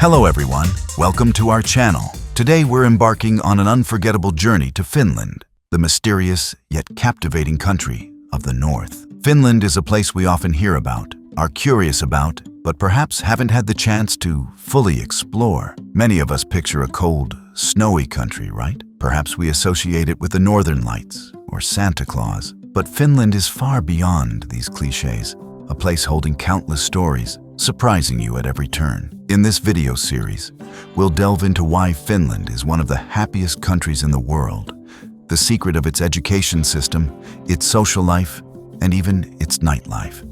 Hello everyone, welcome to our channel. Today we're embarking on an unforgettable journey to Finland, the mysterious yet captivating country of the north. Finland is a place we often hear about, are curious about, but perhaps haven't had the chance to fully explore. Many of us picture a cold, snowy country, right? Perhaps we associate it with the Northern Lights or Santa Claus. But Finland is far beyond these cliches, a place holding countless stories, surprising you at every turn. In this video series, we'll delve into why Finland is one of the happiest countries in the world, the secret of its education system, its social life, and even its nightlife.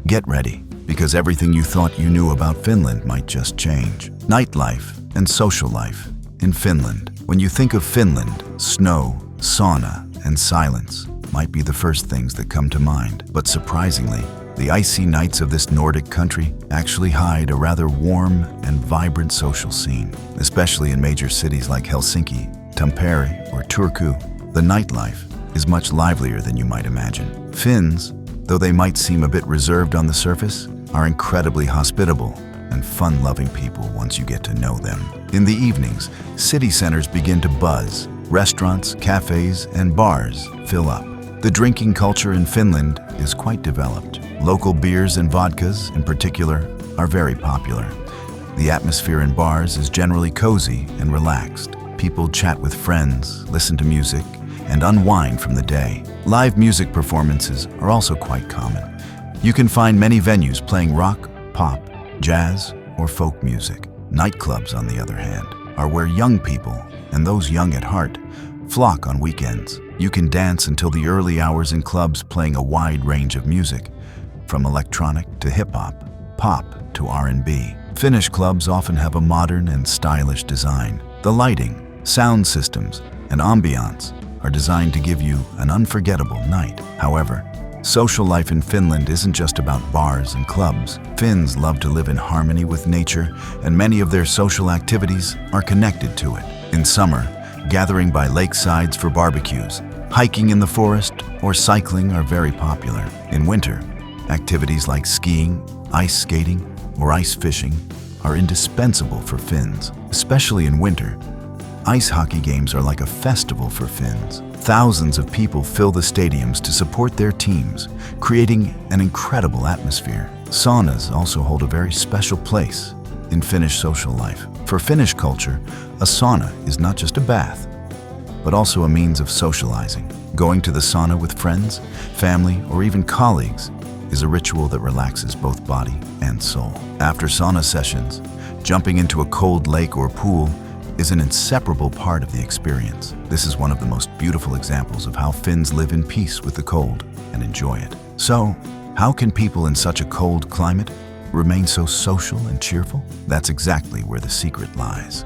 Get ready, because everything you thought you knew about Finland might just change. Nightlife and social life in Finland. When you think of Finland, snow, sauna, and silence might be the first things that come to mind. But surprisingly, the icy nights of this Nordic country actually hide a rather warm and vibrant social scene. Especially in major cities like Helsinki, Tampere, or Turku, the nightlife is much livelier than you might imagine. Finns, though they might seem a bit reserved on the surface, are incredibly hospitable and fun-loving people once you get to know them. In the evenings, city centers begin to buzz. Restaurants, cafes, and bars fill up. The drinking culture in Finland is quite developed. Local beers and vodkas, in particular, are very popular. The atmosphere in bars is generally cozy and relaxed. People chat with friends, listen to music, and unwind from the day. Live music performances are also quite common. You can find many venues playing rock, pop, jazz, or folk music. Nightclubs, on the other hand, are where young people, and those young at heart, flock on weekends. You can dance until the early hours in clubs playing a wide range of music, from electronic to hip-hop, pop to R&B. Finnish clubs often have a modern and stylish design. The lighting, sound systems, and ambiance are designed to give you an unforgettable night. However, social life in Finland isn't just about bars and clubs. Finns love to live in harmony with nature, and many of their social activities are connected to it. In summer, gathering by lakesides for barbecues, hiking in the forest, or cycling are very popular. In winter, activities like skiing, ice skating, or ice fishing are indispensable for Finns. Especially in winter, ice hockey games are like a festival for Finns. Thousands of people fill the stadiums to support their teams, creating an incredible atmosphere. Saunas also hold a very special place in Finnish social life. For Finnish culture, a sauna is not just a bath, but also a means of socializing. Going to the sauna with friends, family, or even colleagues is a ritual that relaxes both body and soul. After sauna sessions, jumping into a cold lake or pool is an inseparable part of the experience. This is one of the most beautiful examples of how Finns live in peace with the cold and enjoy it. So, how can people in such a cold climate remain so social and cheerful? That's exactly where the secret lies.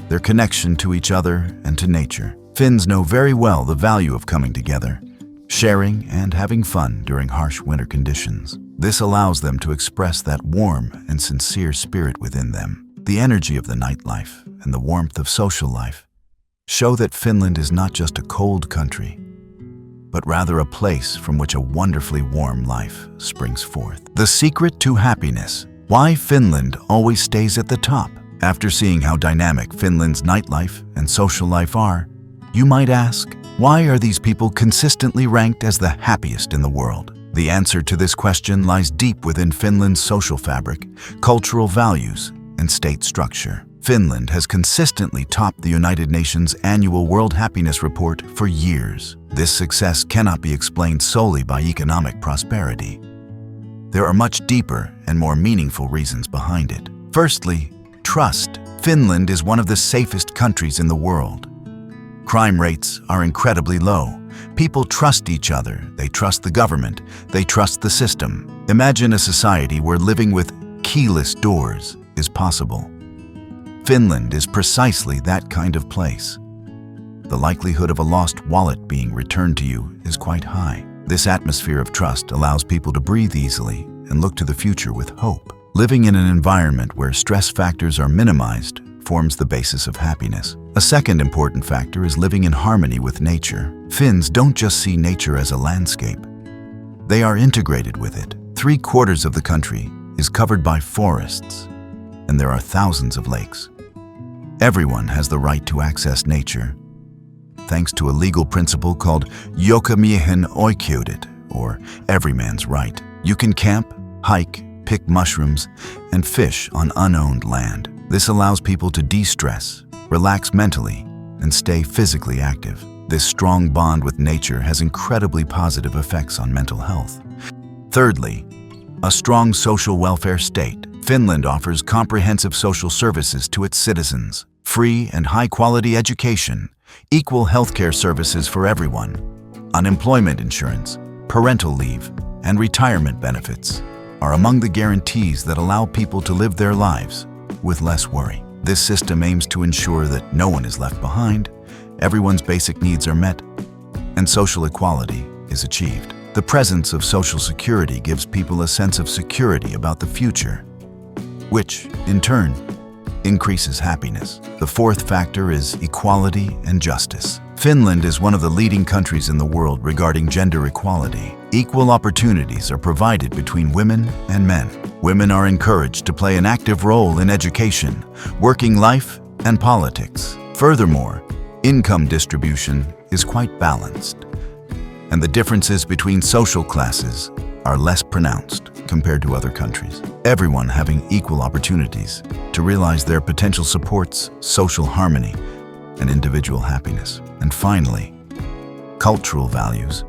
Their connection to each other and to nature. Finns know very well the value of coming together, sharing and having fun during harsh winter conditions. This allows them to express that warm and sincere spirit within them. The energy of the nightlife and the warmth of social life show that Finland is not just a cold country, but rather a place from which a wonderfully warm life springs forth. The secret to happiness. Why Finland always stays at the top. After seeing how dynamic Finland's nightlife and social life are, you might ask, why are these people consistently ranked as the happiest in the world? The answer to this question lies deep within Finland's social fabric, cultural values, and state structure. Finland has consistently topped the United Nations annual World Happiness Report for years. This success cannot be explained solely by economic prosperity. There are much deeper and more meaningful reasons behind it. Firstly, trust. Finland is one of the safest countries in the world. Crime rates are incredibly low. People trust each other, they trust the government, they trust the system. Imagine a society where living with keyless doors is possible. Finland is precisely that kind of place. The likelihood of a lost wallet being returned to you is quite high. This atmosphere of trust allows people to breathe easily and look to the future with hope. Living in an environment where stress factors are minimized forms the basis of happiness. A second important factor is living in harmony with nature. Finns don't just see nature as a landscape. They are integrated with it. 3/4 of the country is covered by forests. and there are thousands of lakes. Everyone has the right to access nature, thanks to a legal principle called jokamiehen oikeudet, or every man's right. You can camp, hike, pick mushrooms, and fish on unowned land. This allows people to de-stress, relax mentally, and stay physically active. This strong bond with nature has incredibly positive effects on mental health. Thirdly, a strong social welfare state. Finland offers comprehensive social services to its citizens, free and high-quality education, equal healthcare services for everyone, unemployment insurance, parental leave, and retirement benefits are among the guarantees that allow people to live their lives with less worry. This system aims to ensure that no one is left behind, everyone's basic needs are met, and social equality is achieved. The presence of Social Security gives people a sense of security about the future, which, in turn, increases happiness. The fourth factor is equality and justice. Finland is one of the leading countries in the world regarding gender equality. Equal opportunities are provided between women and men. Women are encouraged to play an active role in education, working life, and politics. Furthermore, income distribution is quite balanced, and the differences between social classes are less pronounced compared to other countries. Everyone having equal opportunities to realize their potential supports social harmony and individual happiness. And finally, cultural values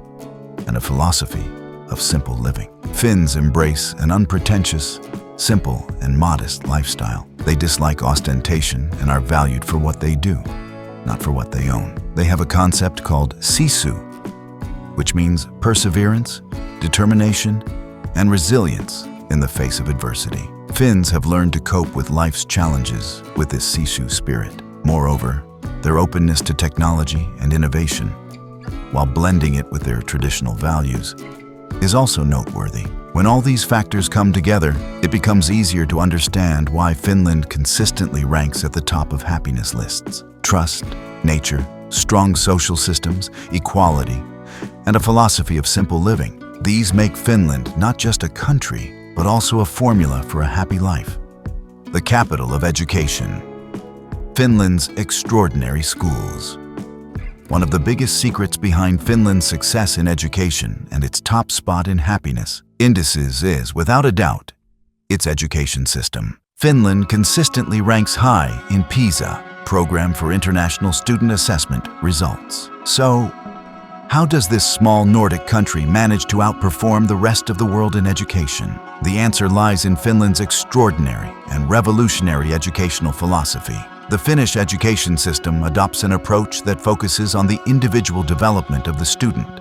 and a philosophy of simple living. Finns embrace an unpretentious, simple, and modest lifestyle. They dislike ostentation and are valued for what they do, not for what they own. They have a concept called sisu, which means perseverance, determination, and resilience in the face of adversity. Finns have learned to cope with life's challenges with this sisu spirit. Moreover, their openness to technology and innovation, while blending it with their traditional values, is also noteworthy. When all these factors come together, it becomes easier to understand why Finland consistently ranks at the top of happiness lists. Trust, nature, strong social systems, equality, and a philosophy of simple living. These make Finland not just a country, but also a formula for a happy life. The capital of education. Finland's extraordinary schools. One of the biggest secrets behind Finland's success in education and its top spot in happiness indices is, without a doubt, its education system. Finland consistently ranks high in PISA, Program for International Student Assessment, results. So, how does this small Nordic country manage to outperform the rest of the world in education? The answer lies in Finland's extraordinary and revolutionary educational philosophy. The Finnish education system adopts an approach that focuses on the individual development of the student,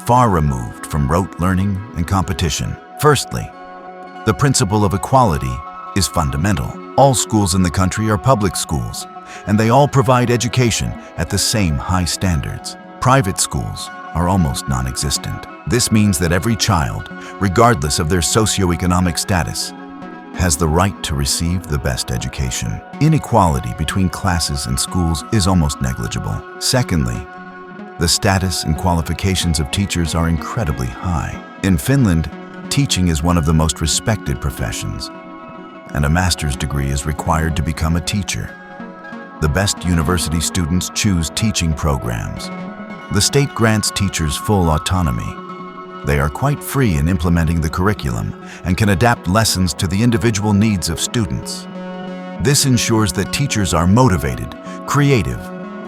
far removed from rote learning and competition. Firstly, the principle of equality is fundamental. All schools in the country are public schools, and they all provide education at the same high standards. Private schools are almost non-existent. This means that every child, regardless of their socioeconomic status, has the right to receive the best education. Inequality between classes and schools is almost negligible. Secondly, the status and qualifications of teachers are incredibly high. In Finland, teaching is one of the most respected professions, and a master's degree is required to become a teacher. The best university students choose teaching programs. The state grants teachers full autonomy. They are quite free in implementing the curriculum and can adapt lessons to the individual needs of students. This ensures that teachers are motivated, creative,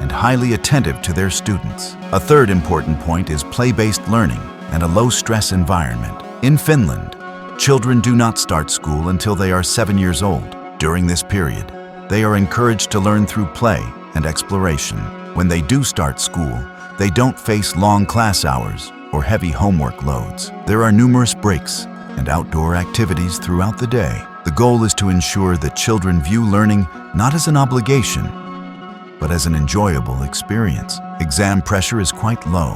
and highly attentive to their students. A third important point is play-based learning and a low-stress environment. In Finland, children do not start school until they are 7 years old. During this period, they are encouraged to learn through play and exploration. When they do start school, they don't face long class hours or heavy homework loads. There are numerous breaks and outdoor activities throughout the day. The goal is to ensure that children view learning not as an obligation, but as an enjoyable experience. Exam pressure is quite low.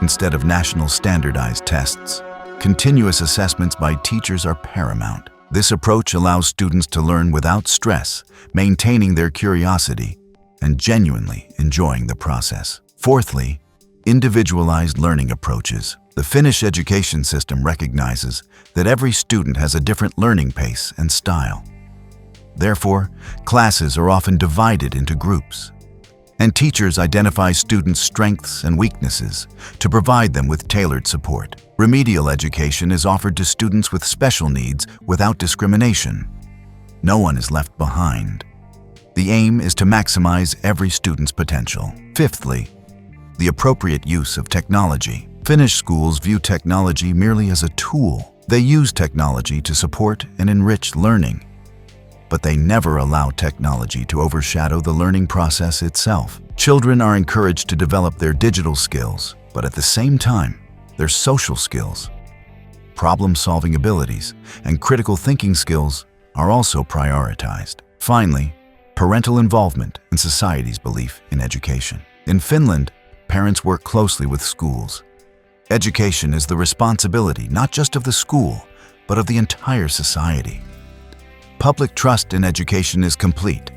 Instead of national standardized tests, continuous assessments by teachers are paramount. This approach allows students to learn without stress, maintaining their curiosity and genuinely enjoying the process. Fourthly, individualized learning approaches. The Finnish education system recognizes that every student has a different learning pace and style. Therefore, classes are often divided into groups, and teachers identify students' strengths and weaknesses to provide them with tailored support. Remedial education is offered to students with special needs without discrimination. No one is left behind. The aim is to maximize every student's potential. Fifthly, the appropriate use of technology. Finnish schools view technology merely as a tool. They use technology to support and enrich learning, but they never allow technology to overshadow the learning process itself. Children are encouraged to develop their digital skills, but at the same time, their social skills, problem-solving abilities, and critical thinking skills are also prioritized. Finally, parental involvement and society's belief in education. In Finland, parents work closely with schools. Education is the responsibility not just of the school, but of the entire society. Public trust in education is complete,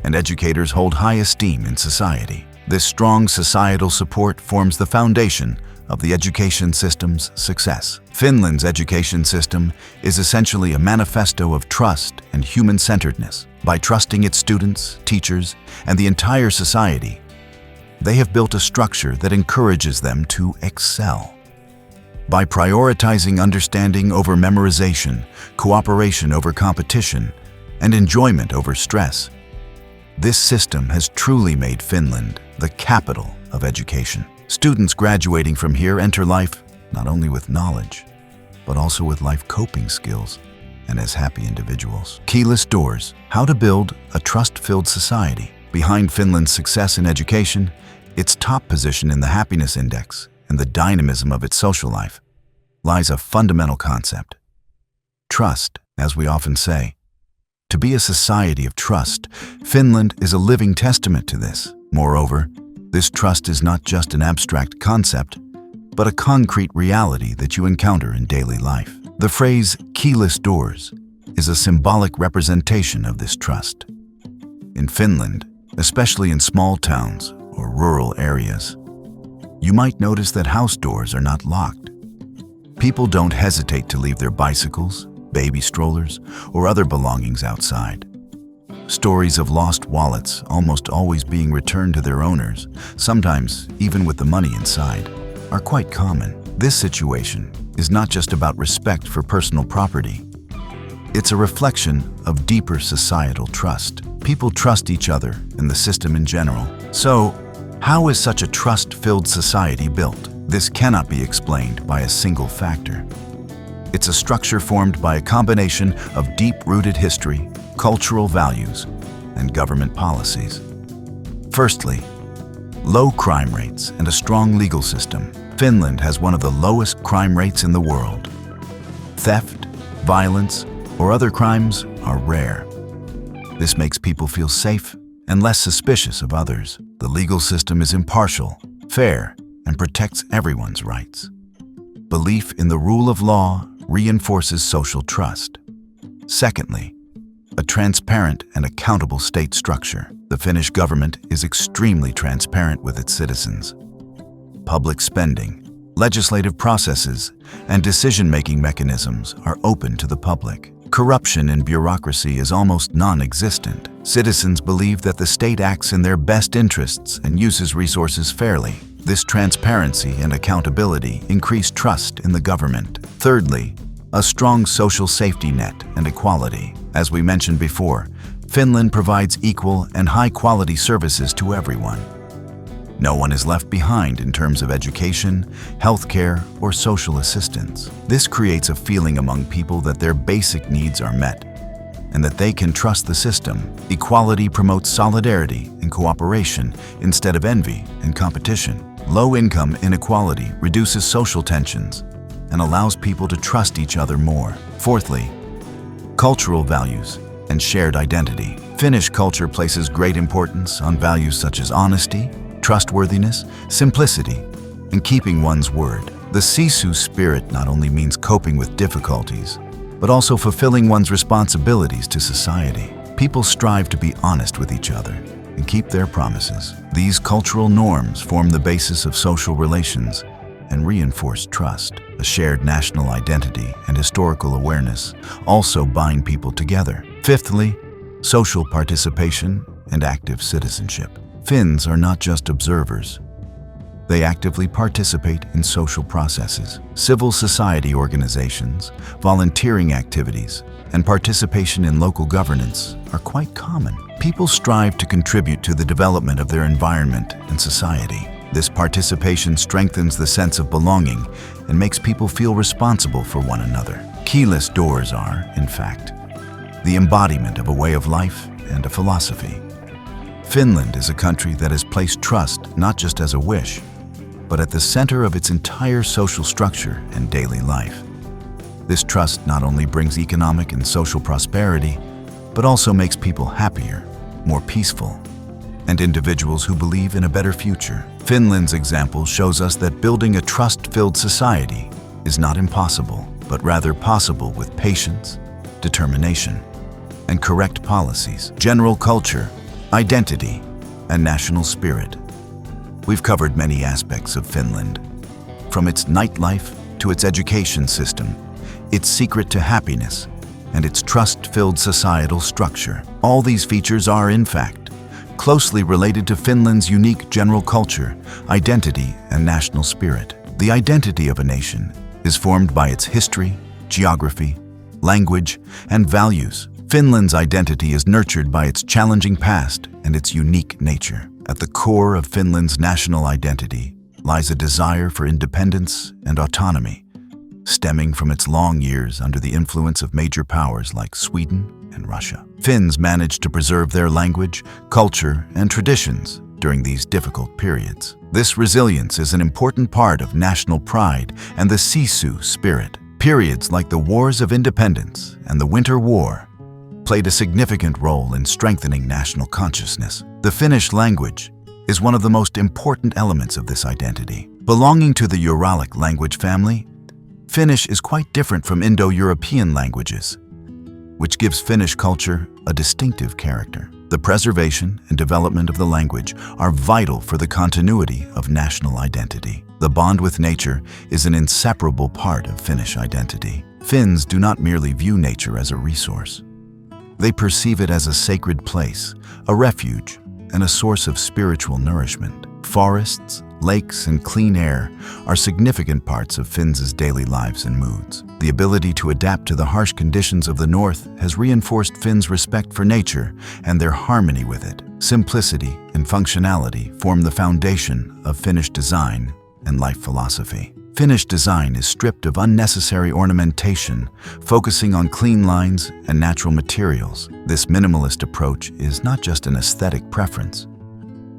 and educators hold high esteem in society. This strong societal support forms the foundation of the education system's success. Finland's education system is essentially a manifesto of trust and human-centeredness. By trusting its students, teachers, and the entire society, they have built a structure that encourages them to excel. By prioritizing understanding over memorization, cooperation over competition, and enjoyment over stress, this system has truly made Finland the capital of education. Students graduating from here enter life not only with knowledge, but also with life coping skills and as happy individuals. Keyless doors: how to build a trust-filled society. Behind Finland's success in education, its top position in the happiness index, and the dynamism of its social life, lies a fundamental concept: trust. As we often say, to be a society of trust, Finland is a living testament to this. Moreover, this trust is not just an abstract concept, but a concrete reality that you encounter in daily life. The phrase keyless doors is a symbolic representation of this trust. In Finland, especially in small towns or rural areas, you might notice that house doors are not locked. People don't hesitate to leave their bicycles, baby strollers, or other belongings outside. Stories of lost wallets almost always being returned to their owners, sometimes even with the money inside, are quite common. This situation is not just about respect for personal property. It's a reflection of deeper societal trust. People trust each other and the system in general. So, how is such a trust-filled society built? This cannot be explained by a single factor. It's a structure formed by a combination of deep-rooted history, cultural values, and government policies. Firstly, low crime rates and a strong legal system. Finland has one of the lowest crime rates in the world. Theft, violence, or other crimes are rare. This makes people feel safe and less suspicious of others. The legal system is impartial, fair, and protects everyone's rights. Belief in the rule of law reinforces social trust. Secondly, a transparent and accountable state structure. The Finnish government is extremely transparent with its citizens. Public spending, legislative processes, and decision-making mechanisms are open to the public. Corruption in bureaucracy is almost non-existent. Citizens believe that the state acts in their best interests and uses resources fairly. This transparency and accountability increase trust in the government. Thirdly, a strong social safety net and equality. As we mentioned before, Finland provides equal and high-quality services to everyone. No one is left behind in terms of education, healthcare, or social assistance. This creates a feeling among people that their basic needs are met and that they can trust the system. Equality promotes solidarity and cooperation instead of envy and competition. Low income inequality reduces social tensions and allows people to trust each other more. Fourthly, cultural values and shared identity. Finnish culture places great importance on values such as honesty, trustworthiness, simplicity, and keeping one's word. The sisu spirit not only means coping with difficulties, but also fulfilling one's responsibilities to society. People strive to be honest with each other and keep their promises. These cultural norms form the basis of social relations and reinforce trust. A shared national identity and historical awareness also bind people together. Fifthly, social participation, and active citizenship. Finns are not just observers. They actively participate in social processes. Civil society organizations, volunteering activities, and participation in local governance are quite common. People strive to contribute to the development of their environment and society. This participation strengthens the sense of belonging and makes people feel responsible for one another. Keyless doors are, in fact, the embodiment of a way of life and a philosophy. Finland is a country that has placed trust not just as a wish, but at the center of its entire social structure and daily life. This trust not only brings economic and social prosperity, but also makes people happier, more peaceful, and individuals who believe in a better future. Finland's example shows us that building a trust-filled society is not impossible, but rather possible with patience, determination, and correct policies. General culture, identity, and national spirit. We've covered many aspects of Finland, from its nightlife to its education system, its secret to happiness, and its trust-filled societal structure. All these features are, in fact, closely related to Finland's unique general culture, identity, and national spirit. The identity of a nation is formed by its history, geography, language, and values. Finland's identity is nurtured by its challenging past and its unique nature. At the core of Finland's national identity lies a desire for independence and autonomy, stemming from its long years under the influence of major powers like Sweden and Russia. Finns managed to preserve their language, culture, and traditions during these difficult periods. This resilience is an important part of national pride and the sisu spirit. Periods like the Wars of Independence and the Winter War played a significant role in strengthening national consciousness. The Finnish language is one of the most important elements of this identity. Belonging to the Uralic language family, Finnish is quite different from Indo-European languages, which gives Finnish culture a distinctive character. The preservation and development of the language are vital for the continuity of national identity. The bond with nature is an inseparable part of Finnish identity. Finns do not merely view nature as a resource. They perceive it as a sacred place, a refuge, and a source of spiritual nourishment. Forests, lakes, and clean air are significant parts of Finns' daily lives and moods. The ability to adapt to the harsh conditions of the north has reinforced Finns' respect for nature and their harmony with it. Simplicity and functionality form the foundation of Finnish design and life philosophy. Finnish design is stripped of unnecessary ornamentation, focusing on clean lines and natural materials. This minimalist approach is not just an aesthetic preference,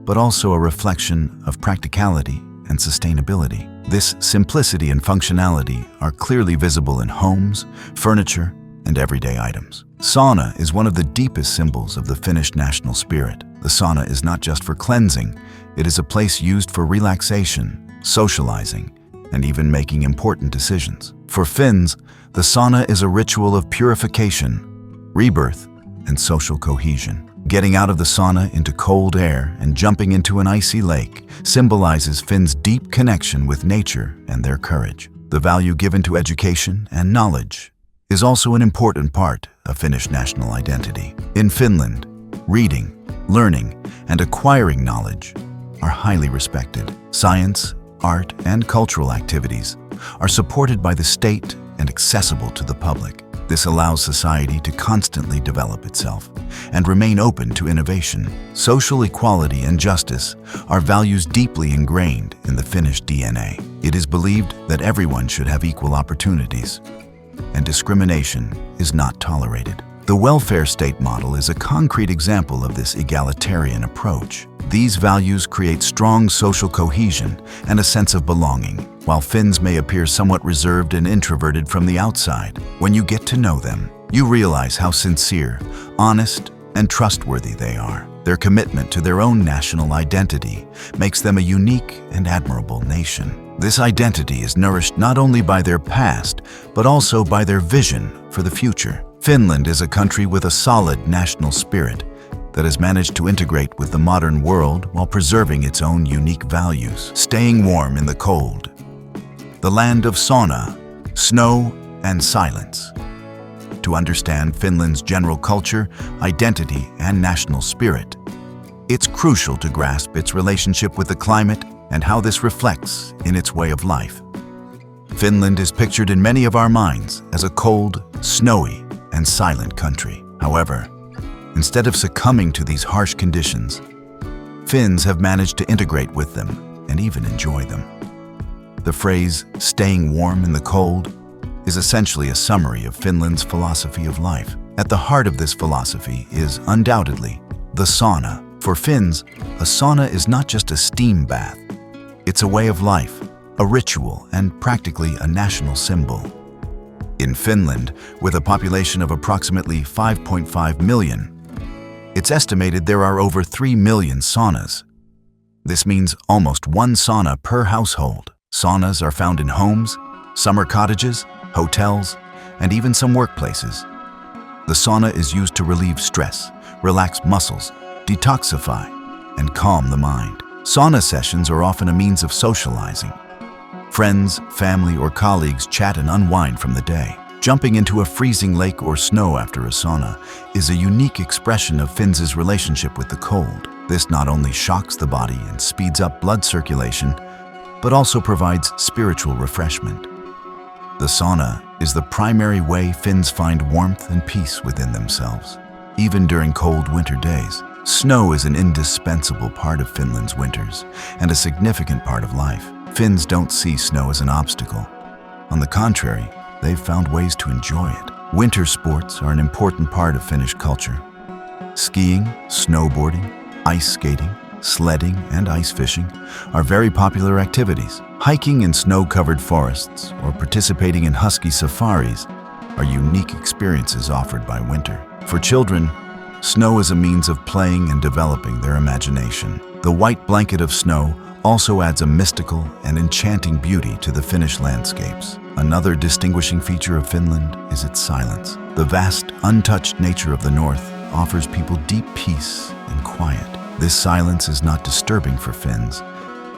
but also a reflection of practicality and sustainability. This simplicity and functionality are clearly visible in homes, furniture, and everyday items. Sauna is one of the deepest symbols of the Finnish national spirit. The sauna is not just for cleansing, it is a place used for relaxation, socializing, and even making important decisions. For Finns, the sauna is a ritual of purification, rebirth, and social cohesion. Getting out of the sauna into cold air and jumping into an icy lake symbolizes Finns' deep connection with nature and their courage. The value given to education and knowledge is also an important part of Finnish national identity. In Finland, reading, learning, and acquiring knowledge are highly respected. Science, art, and cultural activities are supported by the state and accessible to the public. This allows society to constantly develop itself and remain open to innovation. Social equality and justice are values deeply ingrained in the Finnish DNA. It is believed that everyone should have equal opportunities, and discrimination is not tolerated. The welfare state model is a concrete example of this egalitarian approach. These values create strong social cohesion and a sense of belonging. While Finns may appear somewhat reserved and introverted from the outside, when you get to know them, you realize how sincere, honest, and trustworthy they are. Their commitment to their own national identity makes them a unique and admirable nation. This identity is nourished not only by their past, but also by their vision for the future. Finland is a country with a solid national spirit that has managed to integrate with the modern world while preserving its own unique values. Staying warm in the cold, the land of sauna, snow, and silence. to understand Finland's general culture, identity, and national spirit. It's crucial to grasp its relationship with the climate and how this reflects in its way of life. Finland is pictured in many of our minds as a cold, snowy, and silent country. However, instead of succumbing to these harsh conditions, Finns have managed to integrate with them and even enjoy them. The phrase, "staying warm in the cold," is essentially a summary of Finland's philosophy of life. At the heart of this philosophy is, undoubtedly, the sauna. For Finns, a sauna is not just a steam bath. It's a way of life, a ritual, and practically a national symbol. In Finland, with a population of approximately 5.5 million, it's estimated there are over 3 million saunas. This means almost one sauna per household. Saunas are found in homes, summer cottages, hotels, and even some workplaces. The sauna is used to relieve stress, relax muscles, detoxify, and calm the mind. Sauna sessions are often a means of socializing. Friends, family, or colleagues chat and unwind from the day. Jumping into a freezing lake or snow after a sauna is a unique expression of Finns' relationship with the cold. This not only shocks the body and speeds up blood circulation, but also provides spiritual refreshment. The sauna is the primary way Finns find warmth and peace within themselves. Even during cold winter days, snow is an indispensable part of Finland's winters and a significant part of life. Finns don't see snow as an obstacle. On the contrary, they've found ways to enjoy it. Winter sports are an important part of Finnish culture. Skiing, snowboarding, ice skating, sledding, and ice fishing are very popular activities. Hiking in snow-covered forests or participating in husky safaris are unique experiences offered by winter. For children, snow is a means of playing and developing their imagination. The white blanket of snow also adds a mystical and enchanting beauty to the Finnish landscapes. Another distinguishing feature of Finland is its silence. The vast, untouched nature of the north offers people deep peace and quiet. This silence is not disturbing for Finns.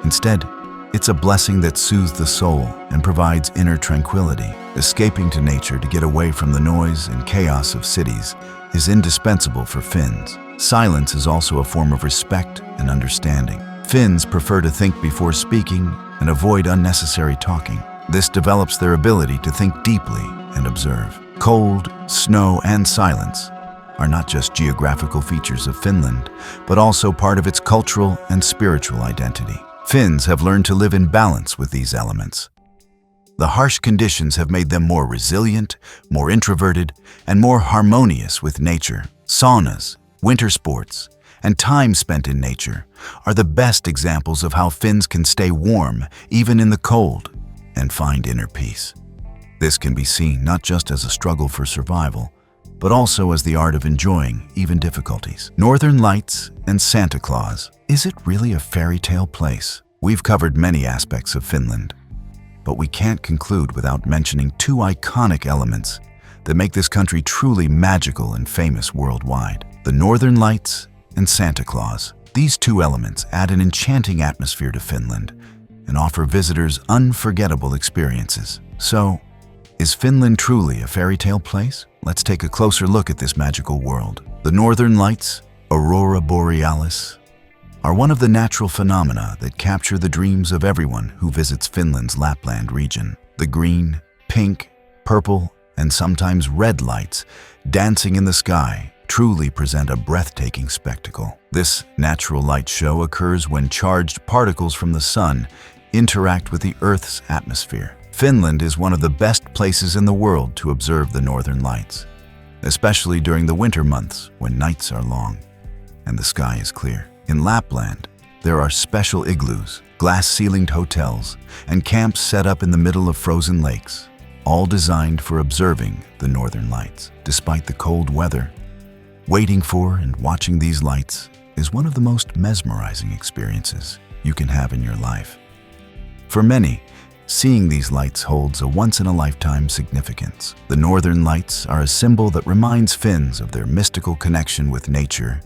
Instead, it's a blessing that soothes the soul and provides inner tranquility. Escaping to nature to get away from the noise and chaos of cities is indispensable for Finns. Silence is also a form of respect and understanding. Finns prefer to think before speaking and avoid unnecessary talking. This develops their ability to think deeply and observe. Cold, snow, and silence are not just geographical features of Finland, but also part of its cultural and spiritual identity. Finns have learned to live in balance with these elements. The harsh conditions have made them more resilient, more introverted, and more harmonious with nature. Saunas, winter sports, and time spent in nature are the best examples of how Finns can stay warm even in the cold and find inner peace. This can be seen not just as a struggle for survival, but also as the art of enjoying even difficulties. Northern Lights and Santa Claus. Is it really a fairy tale place? We've covered many aspects of Finland, but we can't conclude without mentioning two iconic elements that make this country truly magical and famous worldwide: the Northern Lights and Santa Claus. These two elements add an enchanting atmosphere to Finland and offer visitors unforgettable experiences. So, is Finland truly a fairy tale place? Let's take a closer look at this magical world. The Northern Lights, Aurora Borealis, are one of the natural phenomena that capture the dreams of everyone who visits Finland's Lapland region. The green, pink, purple, and sometimes red lights dancing in the sky truly present a breathtaking spectacle. This natural light show occurs when charged particles from the sun interact with the Earth's atmosphere. Finland is one of the best places in the world to observe the Northern Lights, especially during the winter months when nights are long and the sky is clear. In Lapland, there are special igloos, glass-ceilinged hotels, and camps set up in the middle of frozen lakes, all designed for observing the Northern Lights. Despite the cold weather, waiting for and watching these lights is one of the most mesmerizing experiences you can have in your life. For many, seeing these lights holds a once-in-a-lifetime significance. The Northern Lights are a symbol that reminds Finns of their mystical connection with nature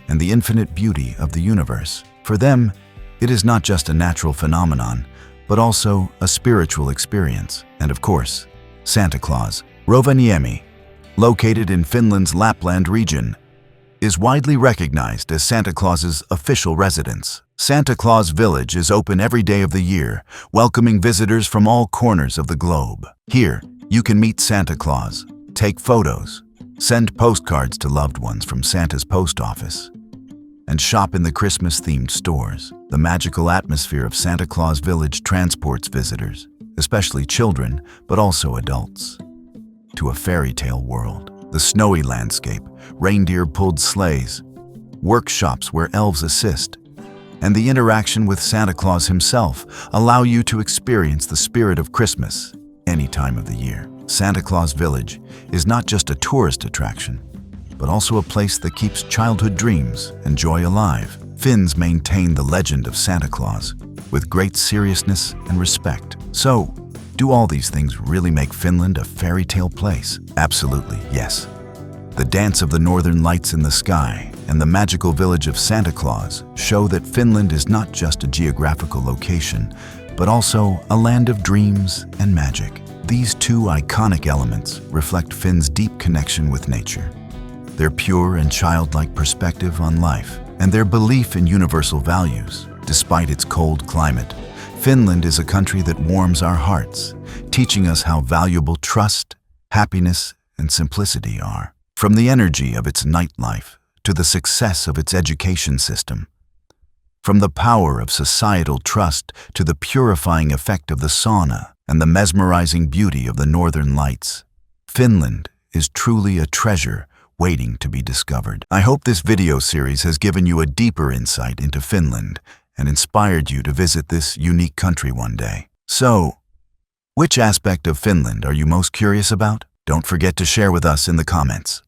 and the infinite beauty of the universe. For them, it is not just a natural phenomenon, but also a spiritual experience. And of course, Santa Claus, Rovaniemi, located in Finland's Lapland region, is widely recognized as Santa Claus's official residence. Santa Claus Village is open every day of the year, welcoming visitors from all corners of the globe. Here, you can meet Santa Claus, take photos, send postcards to loved ones from Santa's post office, and shop in the Christmas-themed stores. The magical atmosphere of Santa Claus Village transports visitors, especially children, but also adults, to a fairy tale world. The snowy landscape, reindeer-pulled sleighs, workshops where elves assist, and the interaction with Santa Claus himself allow you to experience the spirit of Christmas any time of the year. Santa Claus Village is not just a tourist attraction, but also a place that keeps childhood dreams and joy alive. Finns maintain the legend of Santa Claus with great seriousness and respect. So, do all these things really make Finland a fairy tale place? Absolutely, yes. The dance of the northern lights in the sky and the magical village of Santa Claus show that Finland is not just a geographical location, but also a land of dreams and magic. These two iconic elements reflect Finns' deep connection with nature, their pure and childlike perspective on life, and their belief in universal values. Despite its cold climate, Finland is a country that warms our hearts, teaching us how valuable trust, happiness, and simplicity are. From the energy of its nightlife to the success of its education system, from the power of societal trust to the purifying effect of the sauna and the mesmerizing beauty of the northern lights, Finland is truly a treasure waiting to be discovered. I hope this video series has given you a deeper insight into Finland and inspired you to visit this unique country one day. So, which aspect of Finland are you most curious about? Don't forget to share with us in the comments.